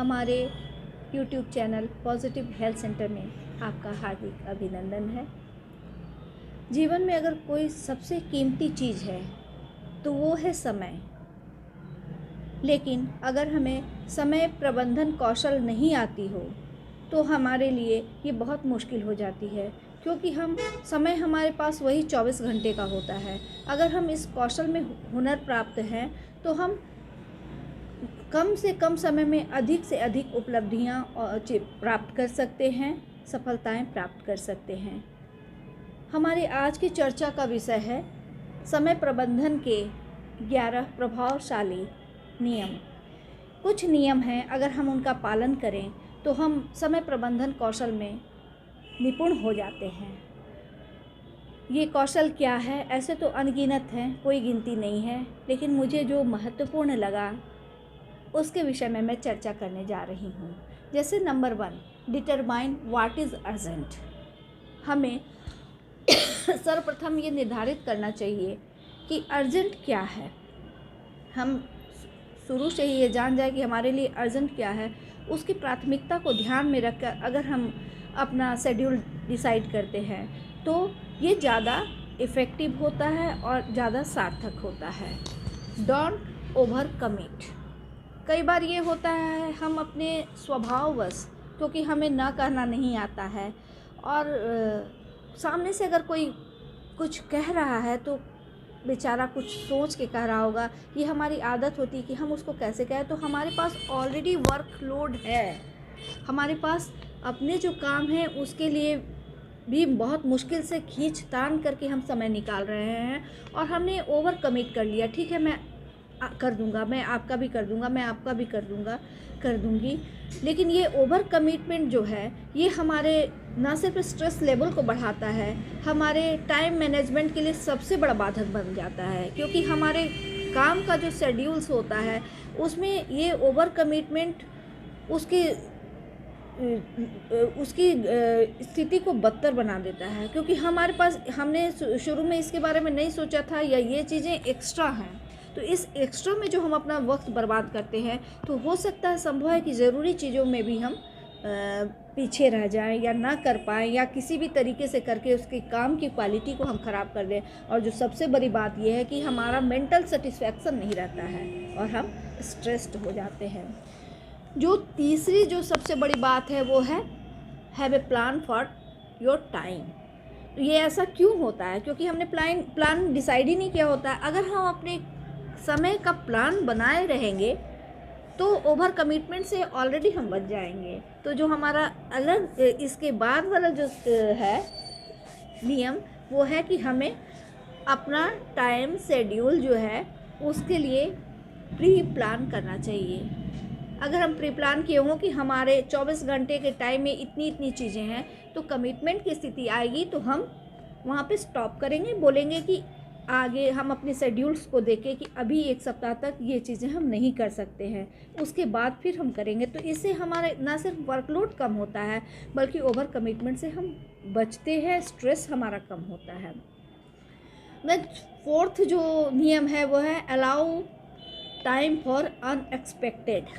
हमारे YouTube channel positive health centre में आपका हार्दिक अभिनंदन है। जीवन में अगर कोई सबसे कीमती चीज़ है तो वो है समय। लेकिन अगर हमें समय प्रबंधन कौशल नहीं आती हो तो हमारे लिए ये बहुत मुश्किल हो जाती है, क्योंकि समय हमारे पास वही 24 घंटे का होता है। अगर हम इस कौशल में हुनर प्राप्त हैं तो हम कम से कम समय में अधिक से अधिक उपलब्धियां प्राप्त कर सकते हैं, सफलताएं प्राप्त कर सकते हैं। हमारी आज की चर्चा का विषय है समय प्रबंधन के 11 प्रभावशाली नियम। कुछ नियम हैं, अगर हम उनका पालन करें तो हम समय प्रबंधन कौशल में निपुण हो जाते हैं। ये कौशल क्या है? ऐसे तो अनगिनत हैं, कोई गिनती नहीं है, लेकिन मुझे जो महत्वपूर्ण लगा उसके विषय में मैं चर्चा करने जा रही हूँ। जैसे number 1, determine what is urgent. हमें सर्वप्रथम ये निर्धारित करना चाहिए कि अर्जेंट क्या है। हम शुरू से ही ये जान जाए कि हमारे लिए अर्जेंट क्या है, उसकी प्राथमिकता को ध्यान में रखकर अगर हम अपना शेड्यूल डिसाइड करते हैं तो ये ज़्यादा इफ़ेक्टिव होता है और ज़्यादा सार्थक होता है। Don't over commit. कई बार ये होता है हम अपने स्वभाववश, क्योंकि हमें ना कहना नहीं आता है और सामने से अगर कोई कुछ कह रहा है तो बेचारा कुछ सोच के कह रहा होगा। ये हमारी आदत होती है कि हम उसको कैसे कहें। तो हमारे पास ऑलरेडी वर्कलोड है, हमारे पास अपने जो काम है उसके लिए भी बहुत मुश्किल से खींचतान करके हम समय निकाल रहे हैं और हमने ओवर कमिट कर लिया। ठीक है, मैं कर दूंगा, मैं आपका भी कर दूंगा, मैं आपका भी कर दूंगी। लेकिन ये ओवर कमिटमेंट जो है ये हमारे ना सिर्फ स्ट्रेस लेवल को बढ़ाता है, हमारे टाइम मैनेजमेंट के लिए सबसे बड़ा बाधक बन जाता है, क्योंकि हमारे काम का जो शेड्यूल्स होता है उसमें ये ओवर कमिटमेंट उसकी स्थिति को बदतर बना देता है। क्योंकि हमारे पास हमने शुरू में इसके बारे में नहीं सोचा था या ये चीज़ें एक्स्ट्रा हैं, तो इस एक्स्ट्रा में जो हम अपना वक्त बर्बाद करते हैं तो हो सकता है, संभव है कि ज़रूरी चीज़ों में भी हम पीछे रह जाएं या ना कर पाएँ या किसी भी तरीके से करके उसके काम की क्वालिटी को हम ख़राब कर दें। और जो सबसे बड़ी बात यह है कि हमारा मेंटल सेटिस्फैक्शन नहीं रहता है और हम स्ट्रेस्ड हो जाते हैं। जो तीसरी जो सबसे बड़ी बात है वो है have a plan for your time. ये ऐसा क्यों होता है? क्योंकि हमने प्लान डिसाइड ही नहीं किया होता है। अगर हम अपने समय का प्लान बनाए रहेंगे तो ओवर कमिटमेंट से ऑलरेडी हम बच जाएंगे। तो जो हमारा अलग इसके बाद वाला जो है नियम वो है कि हमें अपना टाइम शेड्यूल जो है उसके लिए प्री प्लान करना चाहिए। अगर हम प्री प्लान किए हों कि हमारे 24 घंटे के टाइम में इतनी चीज़ें हैं, तो कमिटमेंट की स्थिति आएगी तो हम वहाँ पे स्टॉप करेंगे, बोलेंगे कि आगे हम अपने शेड्यूल्स को देखें कि अभी 1 सप्ताह तक ये चीज़ें हम नहीं कर सकते हैं, उसके बाद फिर हम करेंगे। तो इससे हमारे ना सिर्फ वर्कलोड कम होता है बल्कि ओवर कमिटमेंट से हम बचते हैं, स्ट्रेस हमारा कम होता है। मैं 4th जो नियम है वो है अलाउ टाइम फॉर अनएक्सपेक्टेड।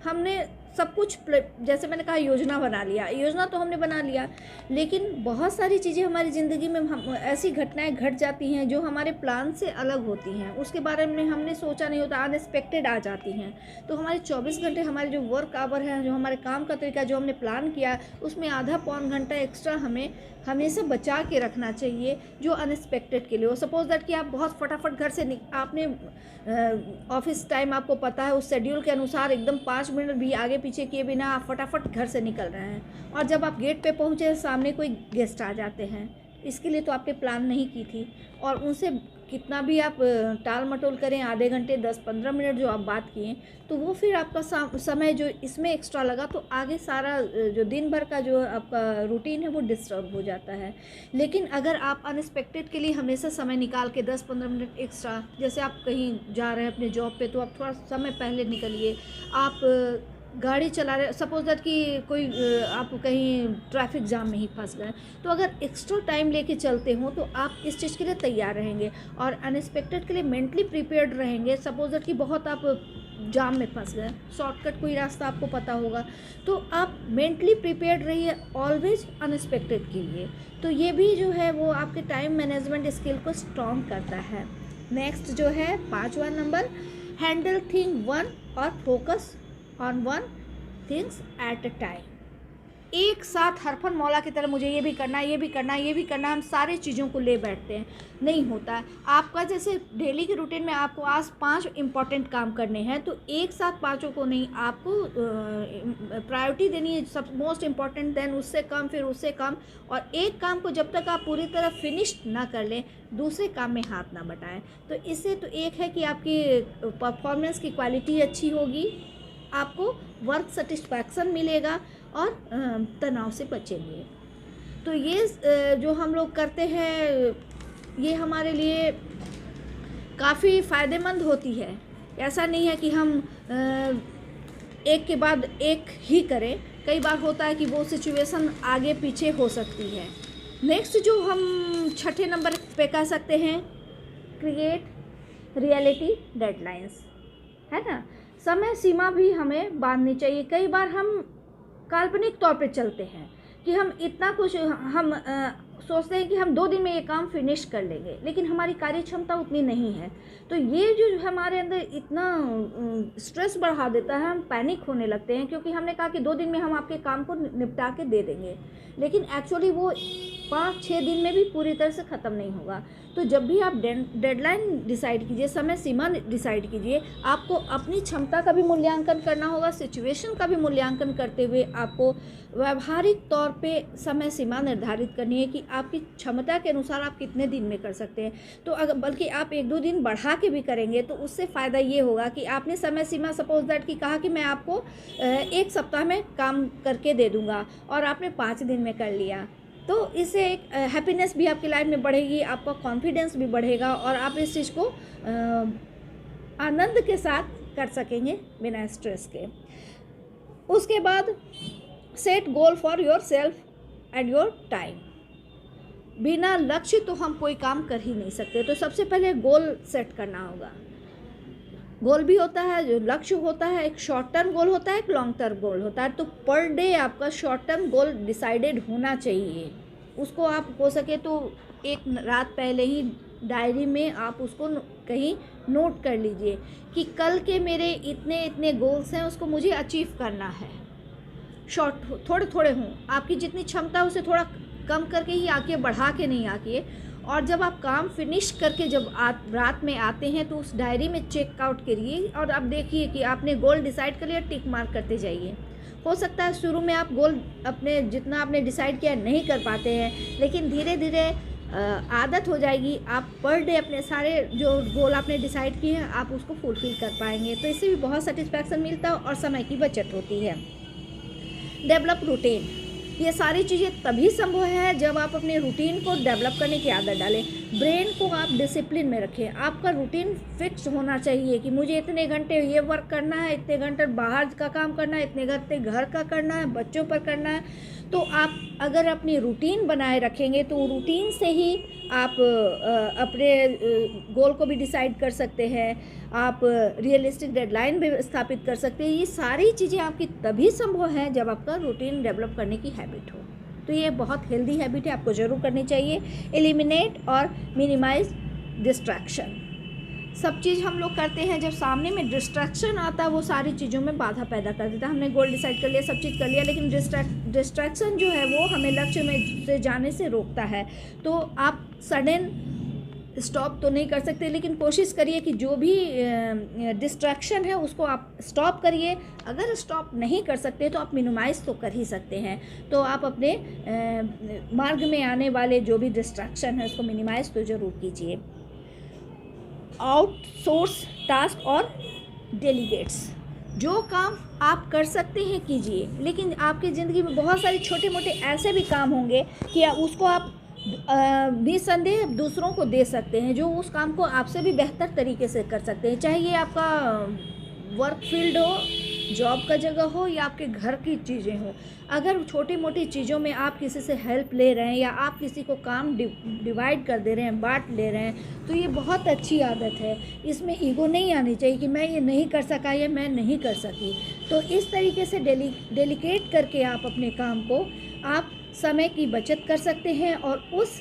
हमने सब कुछ, जैसे मैंने कहा, योजना तो हमने बना लिया, लेकिन बहुत सारी चीज़ें हमारी ज़िंदगी में ऐसी घटनाएं घट जाती हैं जो हमारे प्लान से अलग होती हैं, उसके बारे में हमने सोचा नहीं होता, अनएक्सपेक्टेड आ जाती हैं। तो हमारे 24 घंटे हमारे जो वर्क आवर है, जो हमारे काम का तरीका जो हमने प्लान किया, उसमें आधा पौन घंटा एक्स्ट्रा हमें हमेशा बचा के रखना चाहिए जो अनएक्सपेक्टेड के लिए हो। सपोज दैट कि आप बहुत फटाफट घर से आपने ऑफिस टाइम आपको पता है, उस शेड्यूल के अनुसार एकदम 5 मिनट भी आगे पीछे किए बिना आप फटाफट घर से निकल रहे हैं और जब आप गेट पे पहुँचे सामने कोई गेस्ट आ जाते हैं। इसके लिए तो आपने प्लान नहीं की थी और उनसे कितना भी आप टाल मटोल करें, आधे घंटे 10-15 मिनट जो आप बात किए, तो वो फिर आपका समय जो इसमें एक्स्ट्रा लगा तो आगे सारा जो दिन भर का जो आपका रूटीन है वो डिस्टर्ब हो जाता है। लेकिन अगर आप अनएक्सपेक्टेड के लिए हमेशा समय निकाल के 10-15 मिनट एक्स्ट्रा, जैसे आप कहीं जा रहे हैं अपने जॉब पे, तो आप थोड़ा समय पहले निकलिए। आप गाड़ी चला रहे, सपोज दैट कि कोई आप कहीं ट्रैफिक जाम में ही फंस गए, तो अगर एक्स्ट्रा टाइम लेके चलते हो तो आप इस चीज़ के लिए तैयार रहेंगे और अनएक्सपेक्टेड के लिए मेंटली प्रिपेयर्ड रहेंगे। सपोज दैट कि बहुत आप जाम में फंस गए, शॉर्टकट कोई रास्ता आपको पता होगा, तो आप मेंटली प्रिपेयर्ड रहिए ऑलवेज अनएक्सपेक्टेड के लिए। तो ये भी जो है वो आपके टाइम मैनेजमेंट स्किल को स्ट्रॉन्ग करता है। नेक्स्ट जो है 5वां नंबर, हैंडल थिंग वन और focus on one things at a time. एक साथ हरफन मौला की तरह मुझे ये भी करना है, ये भी करना है, ये भी करना है, हम सारी चीज़ों को ले बैठते हैं, नहीं होता है। आपका जैसे डेली के रूटीन में आपको आज 5 इम्पॉर्टेंट काम करने हैं, तो एक साथ 5 को नहीं, आपको प्रायोरिटी देनी है, सब मोस्ट इम्पॉर्टेंट, देन उससे कम, फिर उससे कम, और एक काम को जब तक आप पूरी तरह फिनिश ना कर लें दूसरे काम में हाथ ना बटाएं। तो इससे तो एक है कि आपकी परफॉर्मेंस की क्वालिटी अच्छी होगी, आपको वर्क सेटिस्फैक्शन मिलेगा और तनाव से बचेंगे। तो ये जो हम लोग करते हैं ये हमारे लिए काफ़ी फ़ायदेमंद होती है। ऐसा नहीं है कि हम एक के बाद एक ही करें, कई बार होता है कि वो सिचुएशन आगे पीछे हो सकती है। नेक्स्ट जो हम छठे नंबर पे कह सकते हैं, क्रिएट रियलिटी डेडलाइंस, है ना। समय सीमा भी हमें बांधनी चाहिए। कई बार हम काल्पनिक तौर पे चलते हैं कि हम इतना कुछ हम सोचते हैं कि हम 2 दिन में ये काम फिनिश कर लेंगे, लेकिन हमारी कार्य क्षमता उतनी नहीं है। तो ये जो हमारे अंदर इतना स्ट्रेस बढ़ा देता है, हम पैनिक होने लगते हैं, क्योंकि हमने कहा कि 2 दिन में हम आपके काम को निपटा के दे देंगे, लेकिन एक्चुअली वो 5-6 दिन में भी पूरी तरह से ख़त्म नहीं होगा। तो जब भी आप डेडलाइन डिसाइड कीजिए, समय सीमा डिसाइड कीजिए, आपको अपनी क्षमता का भी मूल्यांकन करना होगा, सिचुएशन का भी मूल्यांकन करते हुए आपको व्यावहारिक तौर पे समय सीमा निर्धारित करनी है कि आपकी क्षमता के अनुसार आप कितने दिन में कर सकते हैं। तो अगर बल्कि आप 1-2 दिन बढ़ा के भी करेंगे तो उससे फ़ायदा ये होगा कि आपने समय सीमा सपोज दैट कि कहा कि मैं आपको 1 सप्ताह में काम करके दे दूँगा, और आपने 5 दिन में कर लिया, तो इससे एक हैप्पीनेस भी आपकी लाइफ में बढ़ेगी, आपका कॉन्फिडेंस भी बढ़ेगा, और आप इस चीज़ को आनंद के साथ कर सकेंगे बिना स्ट्रेस के। उसके बाद set goal for your self and your time. बिना लक्ष्य तो हम कोई काम कर ही नहीं सकते, तो सबसे पहले गोल सेट करना होगा। गोल भी होता है, जो लक्ष्य होता है, एक शॉर्ट टर्म गोल होता है, एक लॉन्ग टर्म गोल होता है। तो पर डे आपका शॉर्ट टर्म गोल डिसाइडेड होना चाहिए। उसको आप हो सके तो एक रात पहले ही डायरी में आप उसको कहीं नोट कर लीजिए कि कल के मेरे इतने इतने गोल्स हैं, उसको मुझे अचीव करना है। शॉर्ट थोड़े थोड़े हों, आपकी जितनी क्षमता उसे थोड़ा कम करके ही आके, बढ़ा के नहीं आके। और जब आप काम फिनिश करके जब रात में आते हैं तो उस डायरी में चेक आउट करिए, और आप देखिए कि आपने गोल डिसाइड कर लिया, टिक मार्क करते जाइए। हो सकता है शुरू में आप गोल अपने जितना आपने डिसाइड किया नहीं कर पाते हैं, लेकिन धीरे धीरे आदत हो जाएगी, आप पर डे अपने सारे जो गोल आपने डिसाइड किए हैं आप उसको फुलफिल कर पाएंगे। तो इससे भी बहुत सेटिस्फैक्शन मिलता है और समय की बचत होती है। डेवलप रूटीन, ये सारी चीज़ें तभी संभव है जब आप अपने रूटीन को डेवलप करने की आदत डालें। ब्रेन को आप डिसिप्लिन में रखें। आपका रूटीन फिक्स होना चाहिए कि मुझे इतने घंटे ये वर्क करना है, इतने घंटे बाहर का काम करना है, इतने घंटे घर का करना है, बच्चों पर करना है। तो आप अगर अपनी रूटीन बनाए रखेंगे तो रूटीन से ही आप अपने गोल को भी डिसाइड कर सकते हैं, आप रियलिस्टिक डेडलाइन भी स्थापित कर सकते हैं। ये सारी चीज़ें आपकी तभी संभव है जब आपका रूटीन डेवलप करने की हैबिट हो। तो ये बहुत हेल्दी हैबिट है, आपको ज़रूर करनी चाहिए। एलिमिनेट और मिनिमाइज डिस्ट्रैक्शन। सब चीज़ हम लोग करते हैं, जब सामने में डिस्ट्रैक्शन आता है वो सारी चीज़ों में बाधा पैदा कर देता है। हमने गोल डिसाइड कर लिया, सब चीज़ कर लिया, लेकिन डिस्ट्रैक्शन जो है वो हमें लक्ष्य में से जाने से रोकता है। तो आप सडन स्टॉप तो नहीं कर सकते, लेकिन कोशिश करिए कि जो भी डिस्ट्रैक्शन है उसको आप स्टॉप करिए। अगर स्टॉप नहीं कर सकते तो आप मिनिमाइज़ तो कर ही सकते हैं। तो आप अपने मार्ग में आने वाले जो भी डिस्ट्रैक्शन है उसको मिनिमाइज़ तो ज़रूर कीजिए। आउटसोर्स टास्क और डेलीगेट्स, जो काम आप कर सकते हैं कीजिए, लेकिन आपकी ज़िंदगी में बहुत सारे छोटे मोटे ऐसे भी काम होंगे कि उसको आप निसंदेह दूसरों को दे सकते हैं, जो उस काम को आपसे भी बेहतर तरीके से कर सकते हैं। चाहे ये आपका वर्क फील्ड हो जॉब का जगह हो या आपके घर की चीज़ें हो, अगर छोटी मोटी चीज़ों में आप किसी से हेल्प ले रहे हैं या आप किसी को काम डिवाइड कर दे रहे हैं, बांट ले रहे हैं, तो ये बहुत अच्छी आदत है। इसमें ईगो नहीं आनी चाहिए कि मैं ये नहीं कर सका या मैं नहीं कर सकी। तो इस तरीके से डेलीकेट करके आप अपने काम को आप समय की बचत कर सकते हैं और उस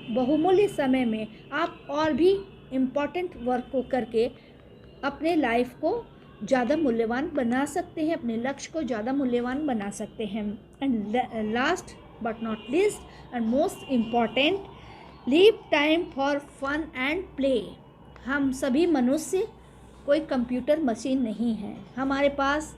बहुमूल्य समय में आप और भी इम्पॉर्टेंट वर्क को करके अपने लाइफ को ज़्यादा मूल्यवान बना सकते हैं, अपने लक्ष्य को ज़्यादा मूल्यवान बना सकते हैं। And last but not least and most important, leave time for fun and play. हम सभी मनुष्य कोई कंप्यूटर मशीन नहीं है, हमारे पास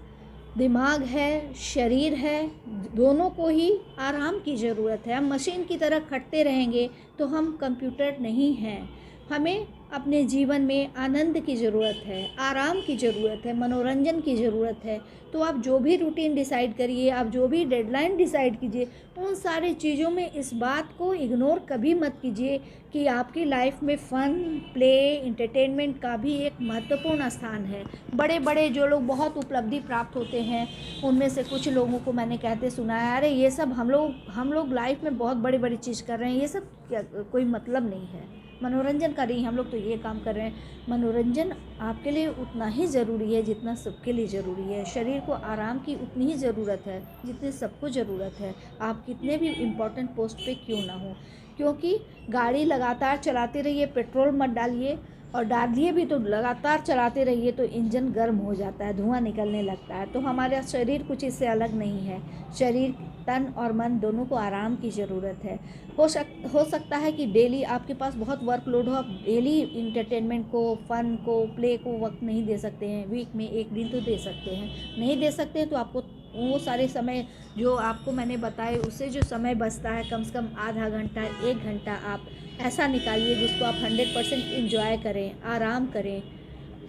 दिमाग है, शरीर है, दोनों को ही आराम की ज़रूरत है। हम मशीन की तरह खटते रहेंगे तो हम कंप्यूटर नहीं हैं। हमें अपने जीवन में आनंद की ज़रूरत है, आराम की ज़रूरत है, मनोरंजन की ज़रूरत है। तो आप जो भी रूटीन डिसाइड करिए, आप जो भी डेडलाइन डिसाइड कीजिए, उन सारी चीज़ों में इस बात को इग्नोर कभी मत कीजिए कि आपकी लाइफ में फ़न, प्ले, एंटरटेनमेंट का भी एक महत्वपूर्ण स्थान है। बड़े बड़े जो लोग बहुत उपलब्धि प्राप्त होते हैं, उनमें से कुछ लोगों को मैंने कहते सुना है, अरे ये सब हम लोग लाइफ में बहुत बड़ी बड़ी चीज़ कर रहे हैं, ये सब क्या कोई मतलब नहीं है, मनोरंजन कर रही हैं हम लोग तो ये काम कर रहे हैं। मनोरंजन आपके लिए उतना ही ज़रूरी है जितना सबके लिए ज़रूरी है। शरीर को आराम की उतनी ही ज़रूरत है जितनी सबको ज़रूरत है, आप कितने भी इम्पोर्टेंट पोस्ट पे क्यों ना हो। क्योंकि गाड़ी लगातार चलाते रहिए, पेट्रोल मत डालिए, और डालिए भी तो लगातार चलाते रहिए तो इंजन गर्म हो जाता है, धुआं निकलने लगता है। तो हमारा शरीर कुछ इससे अलग नहीं है। शरीर, तन और मन दोनों को आराम की ज़रूरत है। हो सकता है कि डेली आपके पास बहुत वर्कलोड हो, आप डेली इंटरटेनमेंट को, फ़न को, प्ले को वक्त नहीं दे सकते हैं। वीक में एक दिन तो दे सकते हैं, नहीं दे सकते हैं तो आपको वो सारे समय जो आपको मैंने बताए उससे जो समय बचता है, कम से कम आधा घंटा, 1 घंटा आप ऐसा निकालिए जिसको आप 100% एंजॉय करें, आराम करें।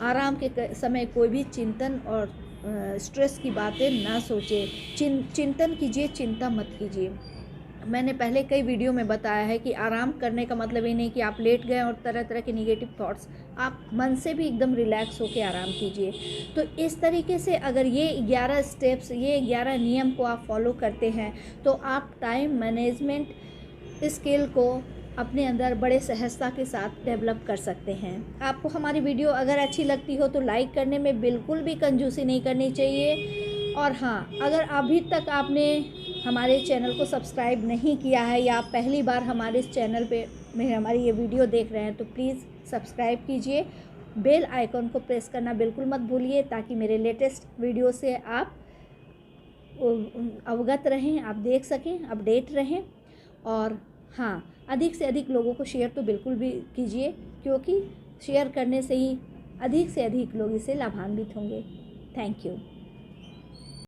आराम के समय कोई भी चिंतन और स्ट्रेस की बातें ना सोचें। चिंतन कीजिए, चिंता मत कीजिए। मैंने पहले कई वीडियो में बताया है कि आराम करने का मतलब ये नहीं कि आप लेट गए और तरह तरह के निगेटिव थॉट्स, आप मन से भी एकदम रिलैक्स होकर आराम कीजिए। तो इस तरीके से अगर ये 11 स्टेप्स, ये 11 नियम को आप फॉलो करते हैं तो आप टाइम मैनेजमेंट स्किल को अपने अंदर बड़े सहजता के साथ डेवलप कर सकते हैं। आपको हमारी वीडियो अगर अच्छी लगती हो तो लाइक करने में बिल्कुल भी कंजूसी नहीं करनी चाहिए। और हाँ, अगर अभी तक आपने हमारे चैनल को सब्सक्राइब नहीं किया है या आप पहली बार हमारे इस चैनल पे में हमारी ये वीडियो देख रहे हैं तो प्लीज़ सब्सक्राइब कीजिए। बेल आइकॉन को प्रेस करना बिल्कुल मत भूलिए ताकि मेरे लेटेस्ट वीडियो से आप अवगत रहें, आप देख सकें, अपडेट रहें। और हाँ, अधिक से अधिक लोगों को शेयर तो बिल्कुल भी कीजिए, क्योंकि शेयर करने से ही अधिक से अधिक लोग इससे लाभान्वित होंगे। Thank you.